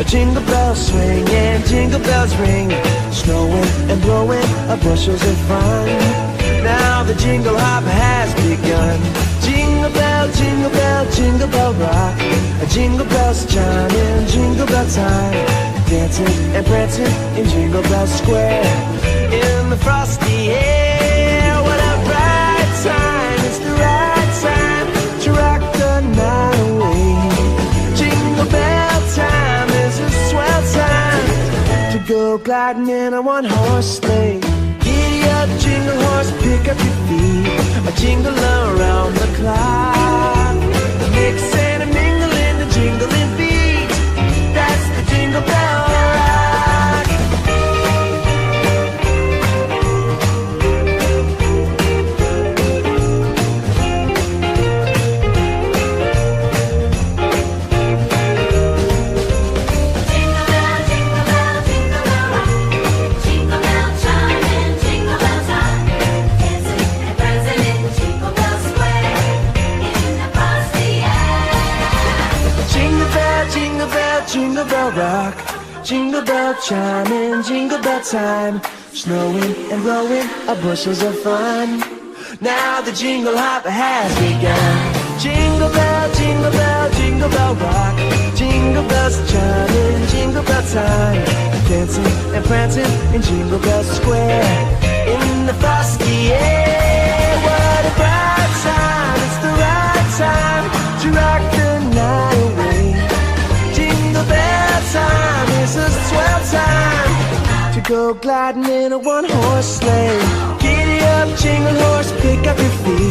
Jingle bells swing and jingle bells ring, snowing and blowing bushels of fun. Now the jingle hop has begun. Jingle bell, jingle bell, jingle bell rock. Jingle bells chiming, jingle bell time, dancing and prancing in Jingle Bell Square. In the frosty air, what a bright time! It's the right time to rock the night away. Jingle bell time is a swell time to go gliding in a one-horse sleigh. Giddy up, jingle horse, pick up your feet, a jingle around the clock. Mix and a mingle in the jingling beat. That's the Jingle Bell Rock. Jingle bell, jingle bell, jingle bell rock. Jingle bell chime in Jingle Bell time, dancing and prancing in Jingle Bell Square. In the frosty air. Jingle bell, jingle bell, jingle bell rock. Jingle bell chiming, jingle bell time, snowing and blowing bushels of fun. Now the jingle hop has begun. Jingle bell, jingle bell, jingle bell rock. Jingle bells chiming, jingle bell time, dancing and prancing in Jingle Bell Square. In the frosty air, what a bright time! It's the right time to rock the night away. Jingle bell time is a swell time to go gliding in a one-horse sleigh. Giddy up, jingle horse, pick up your feet,